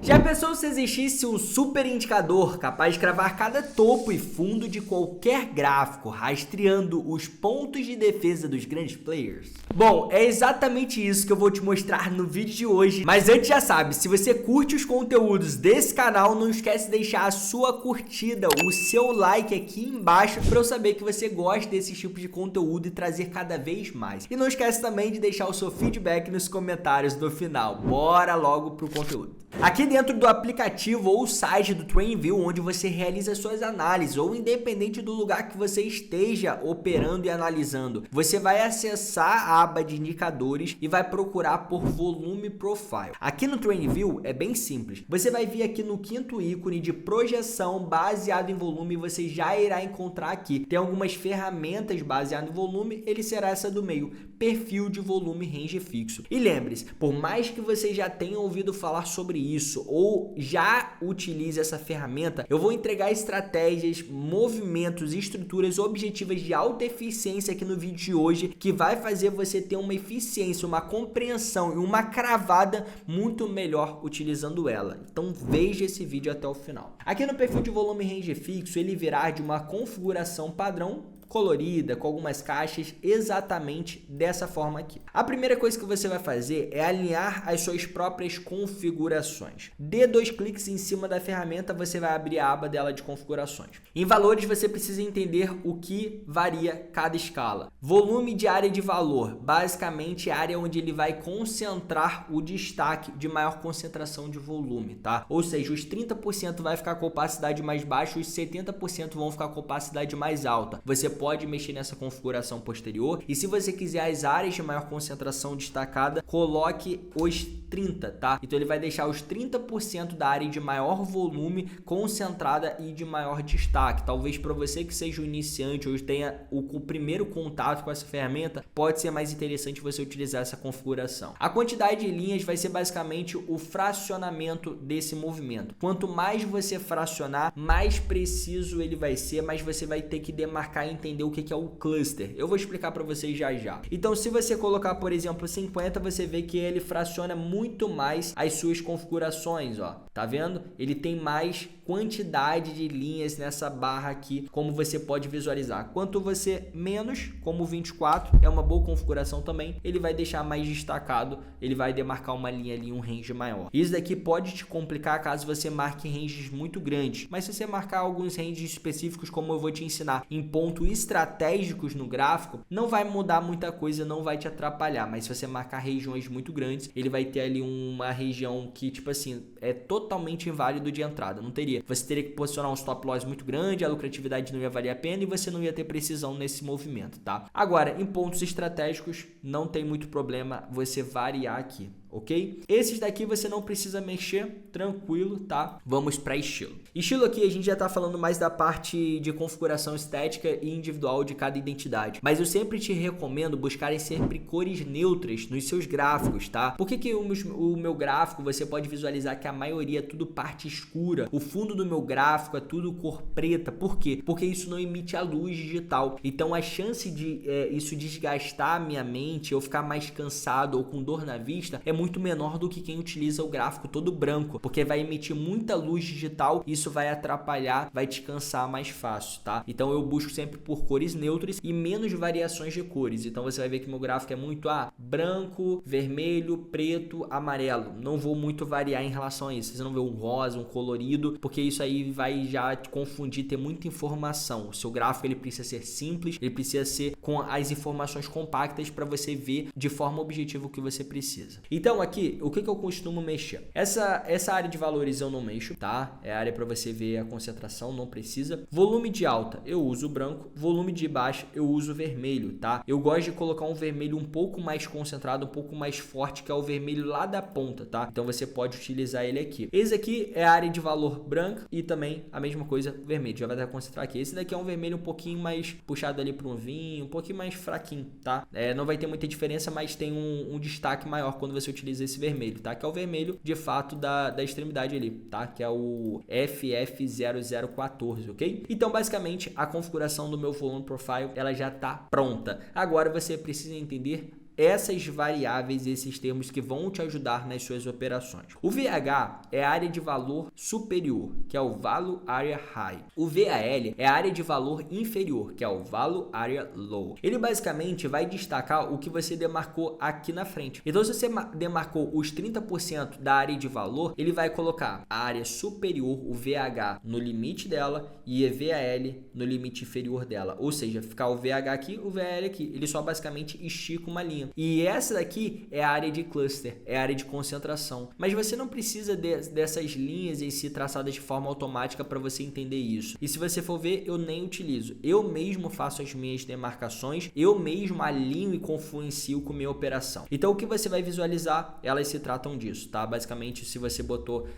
Já pensou se existisse um super indicador capaz de cravar cada topo e fundo de qualquer gráfico, rastreando os pontos de defesa dos grandes players? Bom, é exatamente isso que eu vou te mostrar no vídeo de hoje. Mas antes, já sabe, se você curte os conteúdos desse canal, não esquece de deixar a sua curtida, o seu like aqui embaixo, para eu saber que você gosta desse tipo de conteúdo e trazer cada vez mais. E não esquece também de deixar o seu feedback nos comentários no final. Bora logo pro conteúdo. Aqui dentro do aplicativo ou site do TradingView, onde você realiza suas análises, ou independente do lugar que você esteja operando e analisando, você vai acessar a aba de indicadores e vai procurar por volume profile. Aqui no TradingView é bem simples. Você vai vir aqui no quinto ícone de projeção baseado em volume e você já irá encontrar aqui. Tem algumas ferramentas baseadas em volume, ele será essa do meio, perfil de volume range fixo. E lembre-se, por mais que você já tenha ouvido falar sobre isso ou já utilize essa ferramenta, eu vou entregar estratégias, movimentos e estruturas objetivas de alta eficiência aqui no vídeo de hoje, que vai fazer você ter uma eficiência, uma compreensão e uma cravada muito melhor utilizando ela. Então veja esse vídeo até o final. Aqui no perfil de volume range fixo, ele virá de uma configuração padrão colorida, com algumas caixas, exatamente dessa forma aqui. A primeira coisa que você vai fazer é alinhar as suas próprias configurações. Dê 2 cliques em cima da ferramenta, você vai abrir a aba dela de configurações. Em valores, você precisa entender o que varia cada escala. Volume de área de valor, basicamente a área onde ele vai concentrar o destaque de maior concentração de volume, tá? Ou seja, os 30% vai ficar com opacidade mais baixa, os 70% vão ficar com opacidade mais alta. Você pode mexer nessa configuração posterior e se você quiser as áreas de maior concentração destacada, coloque os 30, tá? Então ele vai deixar os 30% da área de maior volume concentrada e de maior destaque. Talvez para você que seja um iniciante ou tenha o primeiro contato com essa ferramenta, pode ser mais interessante você utilizar essa configuração. A quantidade de linhas vai ser basicamente o fracionamento desse movimento. Quanto mais você fracionar, mais preciso ele vai ser, mas você vai ter que demarcar e entender o que é o cluster. Eu vou explicar para vocês já já. Então, se você colocar, por exemplo, 50, você vê que ele fraciona muito mais as suas configurações, ó. Tá vendo? Ele tem mais quantidade de linhas nessa barra aqui, como você pode visualizar. Quanto você menos, como 24, é uma boa configuração também, ele vai deixar mais destacado, ele vai demarcar uma linha ali, um range maior. Isso daqui pode te complicar caso você marque ranges muito grandes, mas se você marcar alguns ranges específicos, como eu vou te ensinar, em pontos estratégicos no gráfico, não vai mudar muita coisa, não vai te atrapalhar, mas se você marcar regiões muito grandes, ele vai ter ali uma região que, tipo assim, é totalmente inválido de entrada, não teria. Você teria que posicionar um stop loss muito grande, a lucratividade não ia valer a pena e você não ia ter precisão nesse movimento, tá? Agora, em pontos estratégicos, não tem muito problema você variar aqui, ok? Esses daqui você não precisa mexer, tranquilo, tá? Vamos para estilo. Estilo aqui a gente já tá falando mais da parte de configuração estética e individual de cada identidade, mas eu sempre te recomendo buscarem sempre cores neutras nos seus gráficos, tá? Por que o meu gráfico você pode visualizar que a maioria é tudo parte escura, o fundo do meu gráfico é tudo cor preta? Por quê? Porque isso não emite a luz digital, então a chance de isso desgastar a minha mente, eu ficar mais cansado ou com dor na vista, é muito menor do que quem utiliza o gráfico todo branco, porque vai emitir muita luz digital, isso vai atrapalhar, vai te cansar mais fácil, tá? Então eu busco sempre por cores neutras e menos variações de cores. Então você vai ver que meu gráfico é muito branco, vermelho, preto, amarelo. Não vou muito variar em relação a isso. Você não vê um rosa, um colorido, porque isso aí vai já te confundir, ter muita informação. O seu gráfico ele precisa ser simples, ele precisa ser com as informações compactas para você ver de forma objetiva o que você precisa. Então aqui, o que eu costumo mexer? Essa área de valores eu não mexo, tá? É a área para você ver a concentração, não precisa. Volume de alta, eu uso o branco. Volume de baixa, eu uso o vermelho, tá? Eu gosto de colocar um vermelho um pouco mais concentrado, um pouco mais forte, que é o vermelho lá da ponta, tá? Então você pode utilizar ele aqui. Esse aqui é a área de valor branca e também a mesma coisa, vermelho. Já vai dar pra concentrar aqui. Esse daqui é um vermelho um pouquinho mais puxado ali para um vinho, um pouquinho mais fraquinho, tá? Não vai ter muita diferença, mas tem um destaque maior quando você utiliza esse vermelho, tá? Que é o vermelho, de fato, da extremidade ali, tá? Que é o FF0014, ok? Então, basicamente, a configuração do meu volume profile, ela já tá pronta. Agora você precisa entender essas variáveis, esses termos que vão te ajudar nas suas operações. O VH é a área de valor superior, que é o Value Area High. O VAL é a área de valor inferior, que é o Value Area Low. Ele basicamente vai destacar o que você demarcou aqui na frente. Então, se você demarcou os 30% da área de valor, ele vai colocar a área superior, o VH, no limite dela e a VAL no limite inferior dela. Ou seja, ficar o VH aqui, o VAL aqui. Ele só basicamente estica uma linha. E essa daqui é a área de cluster, é a área de concentração. Mas você não precisa dessas linhas em si traçadas de forma automática para você entender isso. E se você for ver, eu nem utilizo. Eu mesmo faço as minhas demarcações, eu mesmo alinho e confluencio com minha operação. Então, o que você vai visualizar, elas se tratam disso, tá? Basicamente, se você botou,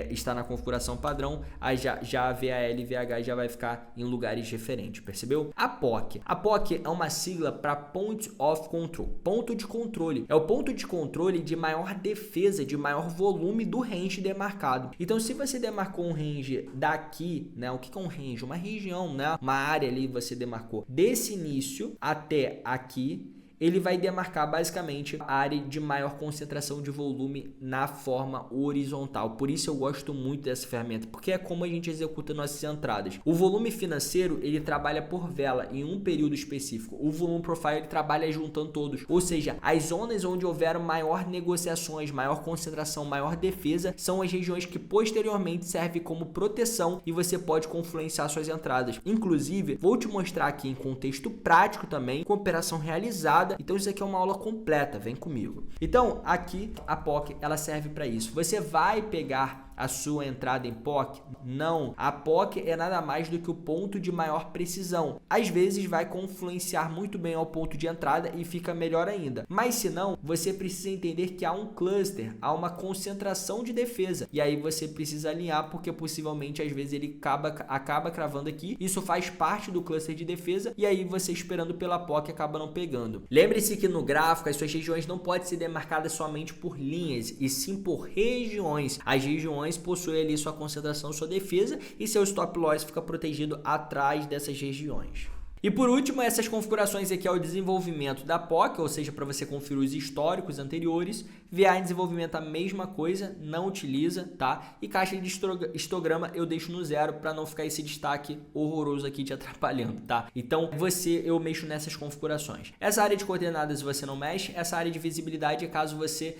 está na configuração padrão, aí já a VAL e VH já vai ficar em lugares diferentes, percebeu? A POC. A POC é uma sigla para Point of Control, ponto de controle. É o ponto de controle de maior defesa, de maior volume do range demarcado. Então, se você demarcou um range daqui, né? O que é um range? Uma região, né? Uma área ali você demarcou desse início até aqui. Ele vai demarcar basicamente a área de maior concentração de volume na forma horizontal. Por isso eu gosto muito dessa ferramenta, porque é como a gente executa nossas entradas. O volume financeiro, ele trabalha por vela em um período específico. O volume profile, ele trabalha juntando todos. Ou seja, as zonas onde houver maior negociações, maior concentração, maior defesa, são as regiões que posteriormente servem como proteção e você pode confluenciar suas entradas. Inclusive, vou te mostrar aqui em contexto prático também, com operação realizada. Então isso aqui é uma aula completa, vem comigo. Então aqui a POC, ela serve para isso. Você vai pegar a sua entrada em POC? Não, a POC é nada mais do que o ponto de maior precisão. Às vezes vai confluenciar muito bem ao ponto de entrada e fica melhor ainda. Mas se não, você precisa entender que há um cluster, há uma concentração de defesa. E aí você precisa alinhar, porque possivelmente às vezes ele acaba cravando aqui. Isso faz parte do cluster de defesa e aí você esperando pela POC acaba não pegando. Lembre-se que no gráfico as suas regiões não podem ser demarcadas somente por linhas, e sim por regiões. As regiões possuem ali sua concentração, sua defesa, e seu stop loss fica protegido atrás dessas regiões. E por último, essas configurações aqui é o desenvolvimento da POC, ou seja, para você conferir os históricos anteriores. VA em desenvolvimento a mesma coisa, não utiliza, tá? E caixa de histograma eu deixo no 0 para não ficar esse destaque horroroso aqui te atrapalhando, tá? Então eu mexo nessas configurações. Essa área de coordenadas você não mexe, essa área de visibilidade é caso você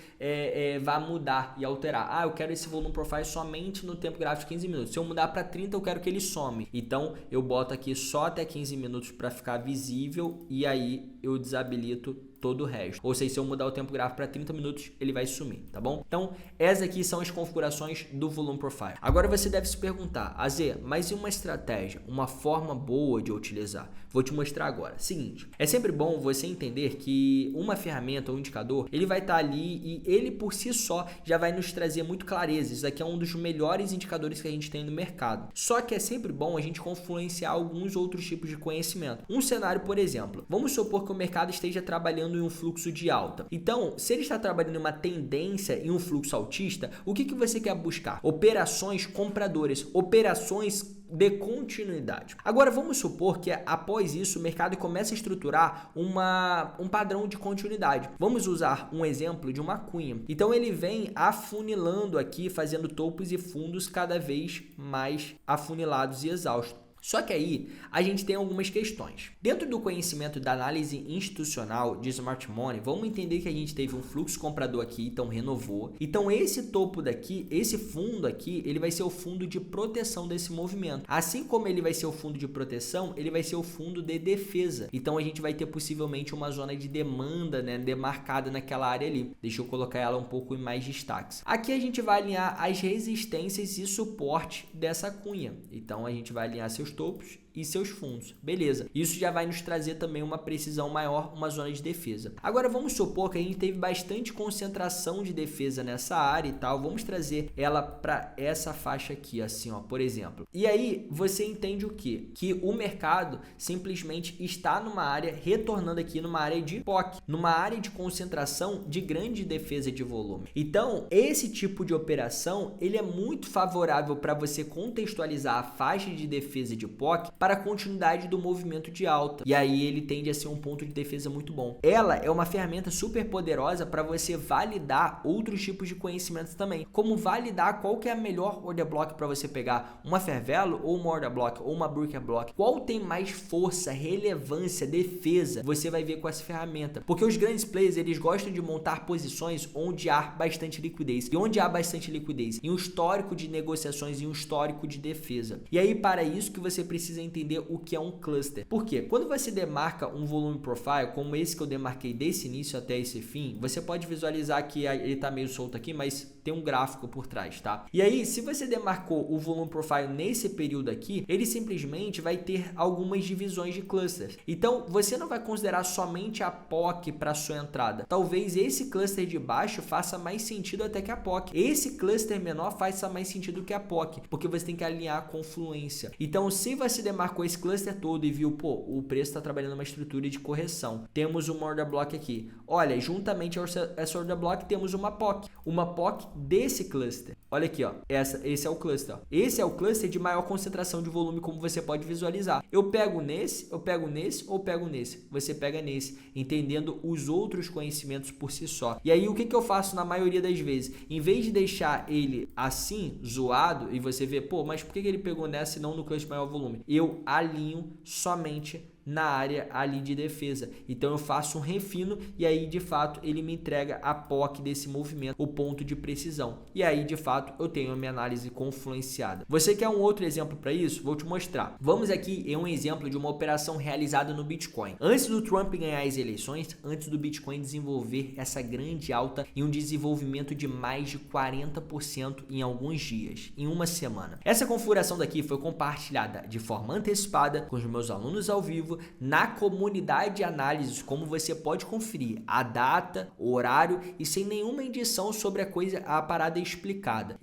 vá mudar e alterar. Ah, eu quero esse volume profile somente no tempo gráfico de 15 minutos. Se eu mudar para 30, eu quero que ele some. Então eu boto aqui só até 15 minutos para ficar visível e aí eu desabilito todo o resto. Ou seja, se eu mudar o tempo gráfico para 30 minutos, ele vai sumir, tá bom? Então, essas aqui são as configurações do Volume Profile. Agora você deve se perguntar, AZ, mas e uma estratégia, uma forma boa de utilizar? Vou te mostrar agora. Seguinte, é sempre bom você entender que uma ferramenta, um indicador, ele vai estar ali e ele por si só já vai nos trazer muito clareza. Isso aqui é um dos melhores indicadores que a gente tem no mercado. Só que é sempre bom a gente confluenciar alguns outros tipos de conhecimento. Um cenário, por exemplo, vamos supor que o mercado esteja trabalhando em um fluxo de alta. Então, se ele está trabalhando em uma tendência, em um fluxo altista, o que você quer buscar? Operações compradoras, operações de continuidade. Agora, vamos supor que após isso o mercado começa a estruturar um padrão de continuidade. Vamos usar um exemplo de uma cunha. Então, ele vem afunilando aqui, fazendo topos e fundos cada vez mais afunilados e exaustos. Só que aí a gente tem algumas questões. Dentro do conhecimento da análise institucional de Smart Money, vamos entender que a gente teve um fluxo comprador aqui, então renovou. Então esse topo daqui, esse fundo aqui, ele vai ser o fundo de proteção desse movimento. Assim como ele vai ser o fundo de proteção, ele vai ser o fundo de defesa. Então a gente vai ter possivelmente uma zona de demanda, né, demarcada naquela área ali. Deixa eu colocar ela um pouco em mais destaques. Aqui a gente vai alinhar as resistências e suporte dessa cunha. Então a gente vai alinhar seus topos e seus fundos, beleza? Isso já vai nos trazer também uma precisão maior, uma zona de defesa. Agora vamos supor que a gente teve bastante concentração de defesa nessa área e tal, vamos trazer ela para essa faixa aqui, assim, ó, por exemplo. E aí você entende o quê? Que o mercado simplesmente está numa área, retornando aqui numa área de POC, numa área de concentração de grande defesa de volume. Então, esse tipo de operação, ele é muito favorável para você contextualizar a faixa de defesa de POC para a continuidade do movimento de alta. E aí ele tende a ser um ponto de defesa muito bom. Ela é uma ferramenta super poderosa para você validar outros tipos de conhecimentos também, como validar qual que é a melhor order block para você pegar, uma fair value ou uma order block ou uma broker block. Qual tem mais força, relevância, defesa? Você vai ver com essa ferramenta. Porque os grandes players, eles gostam de montar posições onde há bastante liquidez. E onde há bastante liquidez? Em um histórico de negociações, em um histórico de defesa. E aí, para isso que você precisa entender o que é um cluster. Por quê? Quando você demarca um volume profile, como esse que eu demarquei desse início até esse fim, você pode visualizar que ele está meio solto aqui, mas tem um gráfico por trás, tá? E aí, se você demarcou o volume profile nesse período aqui, ele simplesmente vai ter algumas divisões de clusters. Então, você não vai considerar somente a POC para sua entrada. Talvez esse cluster de baixo faça mais sentido até que a POC. Esse cluster menor faça mais sentido que a POC, porque você tem que alinhar a confluência. Então, se você demarcou esse cluster todo e viu, pô, o preço está trabalhando uma estrutura de correção, temos uma order block aqui. Olha, juntamente a essa order block temos uma POC. Uma POC desse cluster. Olha aqui, ó. Esse é o cluster. Ó. Esse é o cluster de maior concentração de volume, como você pode visualizar. Eu pego nesse ou pego nesse. Você pega nesse, entendendo os outros conhecimentos por si só. E aí, o que eu faço na maioria das vezes? Em vez de deixar ele assim, zoado, e você vê, pô, mas por que ele pegou nessa e não no cluster de maior volume? Eu alinho somente na área ali de defesa. Então eu faço um refino e aí de fato ele me entrega a POC desse movimento, o ponto de precisão. E aí de fato eu tenho a minha análise confluenciada. Você quer um outro exemplo para isso? Vou te mostrar. Vamos aqui em um exemplo de uma operação realizada no Bitcoin. Antes do Trump ganhar as eleições, antes do Bitcoin desenvolver essa grande alta e um desenvolvimento de mais de 40% em alguns dias, em uma semana. Essa configuração daqui foi compartilhada de forma antecipada com os meus alunos ao vivo na comunidade de análises, como você pode conferir a data, o horário e sem nenhuma indicação sobre a parada explicada.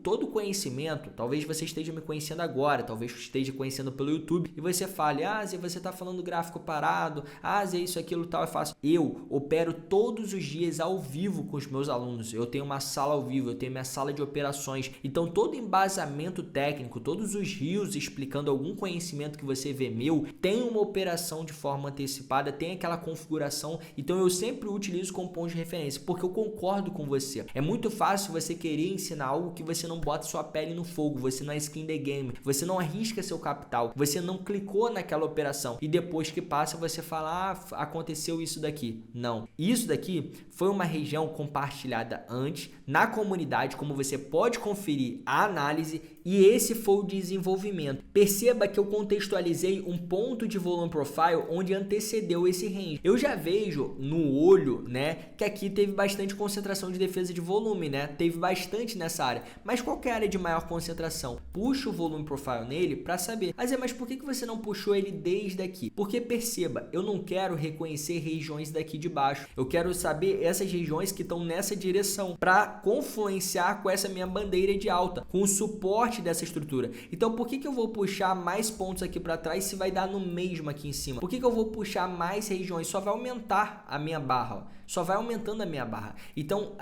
Todo conhecimento, talvez você esteja me conhecendo agora, talvez esteja conhecendo pelo YouTube e você fale, Zé, você está falando gráfico parado, Zé, isso, aquilo, tal, é fácil. Eu opero todos os dias ao vivo com os meus alunos, eu tenho uma sala ao vivo, eu tenho minha sala de operações, então todo embasamento técnico, todos os rios explicando algum conhecimento que você vê meu, tem uma operação de forma antecipada, tem aquela configuração, então eu sempre utilizo como ponto de referência, porque eu concordo com você. É muito fácil você querer ensinar algo que você não bota sua pele no fogo, você não é skin the game, você não arrisca seu capital, você não clicou naquela operação e depois que passa você fala, aconteceu isso daqui. Não, isso daqui foi uma região compartilhada antes na comunidade, como você pode conferir a análise, e esse foi o desenvolvimento. Perceba que eu contextualizei um ponto de volume profile onde antecedeu esse range. Eu já vejo no olho, né, que aqui teve bastante concentração de defesa de volume, né? Teve bastante nessa área. Mas qual que é a área de maior concentração? Puxa o volume profile nele para saber. Mas por que você não puxou ele desde aqui? Porque perceba, eu não quero reconhecer regiões daqui de baixo. Eu quero saber essas regiões que estão nessa direção para confluenciar com essa minha bandeira de alta, com o suporte dessa estrutura. Então, por que eu vou puxar mais pontos aqui para trás se vai dar no mesmo aqui em cima? Por que eu vou puxar mais regiões? Só vai aumentar a minha barra, ó. Só vai aumentando a minha barra. Então,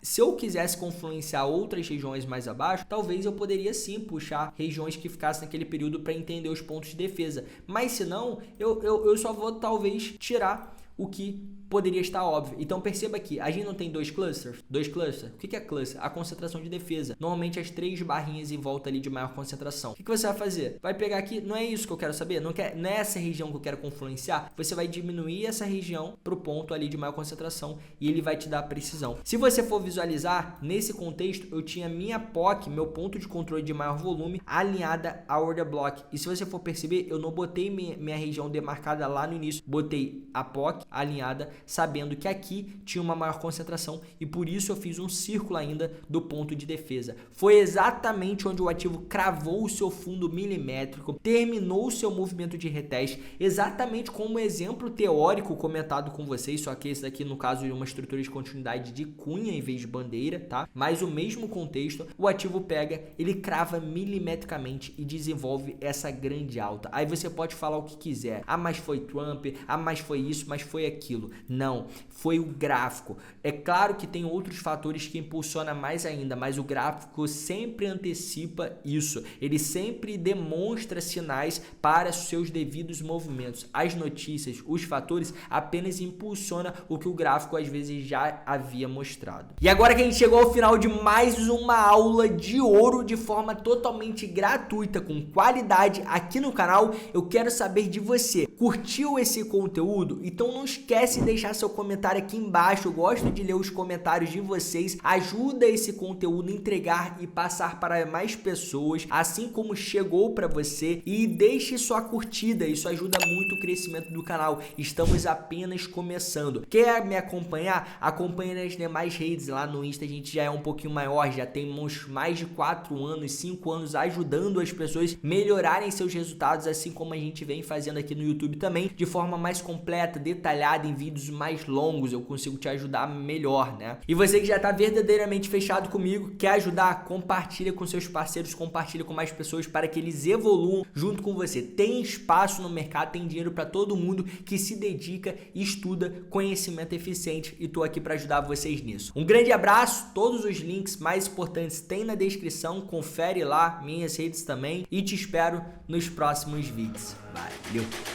se eu quisesse confluenciar outras regiões mais abaixo, talvez eu poderia sim puxar regiões que ficassem naquele período para entender os pontos de defesa. Mas se não, eu só vou talvez tirar o que poderia estar óbvio. Então perceba aqui, a gente não tem dois clusters? O que é cluster? A concentração de defesa. Normalmente as 3 barrinhas em volta ali de maior concentração. O que você vai fazer? Vai pegar aqui, não é isso que eu quero saber? Não é essa região que eu quero confluenciar? Você vai diminuir essa região para o ponto ali de maior concentração e ele vai te dar precisão. Se você for visualizar, nesse contexto, eu tinha minha POC, meu ponto de controle de maior volume, alinhada a order block. E se você for perceber, eu não botei minha região demarcada lá no início, botei a POC alinhada, sabendo que aqui tinha uma maior concentração e por isso eu fiz um círculo ainda do ponto de defesa. Foi exatamente onde o ativo cravou o seu fundo milimétrico, terminou o seu movimento de reteste, exatamente como o exemplo teórico comentado com vocês, só que esse daqui no caso de uma estrutura de continuidade de cunha em vez de bandeira, tá? Mas o mesmo contexto, o ativo pega, ele crava milimetricamente e desenvolve essa grande alta. Aí você pode falar o que quiser, mas foi Trump, mas foi isso, mas foi aquilo. Não, foi o gráfico. É claro que tem outros fatores que impulsionam mais ainda, mas o gráfico sempre antecipa isso. Ele sempre demonstra sinais para seus devidos movimentos. As notícias, os fatores apenas impulsionam o que o gráfico às vezes já havia mostrado. E agora que a gente chegou ao final de mais uma aula de ouro de forma totalmente gratuita, com qualidade aqui no canal, eu quero saber de você. Curtiu esse conteúdo? Então não esquece de deixar seu comentário aqui embaixo. Eu gosto de ler os comentários de vocês. Ajuda esse conteúdo a entregar e passar para mais pessoas, assim como chegou para você. E deixe sua curtida, isso ajuda muito o crescimento do canal. Estamos apenas começando. Quer me acompanhar? Acompanhe nas demais redes. Lá no Insta a gente já é um pouquinho maior, já temos mais de 4 anos, 5 anos ajudando as pessoas melhorarem seus resultados, assim como a gente vem fazendo aqui no YouTube também, de forma mais completa, detalhada, em vídeos mais longos. Eu consigo te ajudar melhor, né? E você que já está verdadeiramente fechado comigo, quer ajudar? Compartilha com seus parceiros, compartilha com mais pessoas para que eles evoluam junto com você. Tem espaço no mercado, tem dinheiro para todo mundo que se dedica e estuda conhecimento eficiente, e tô aqui para ajudar vocês nisso. Um grande abraço, todos os links mais importantes tem na descrição, confere lá, minhas redes também, e te espero nos próximos vídeos. Valeu!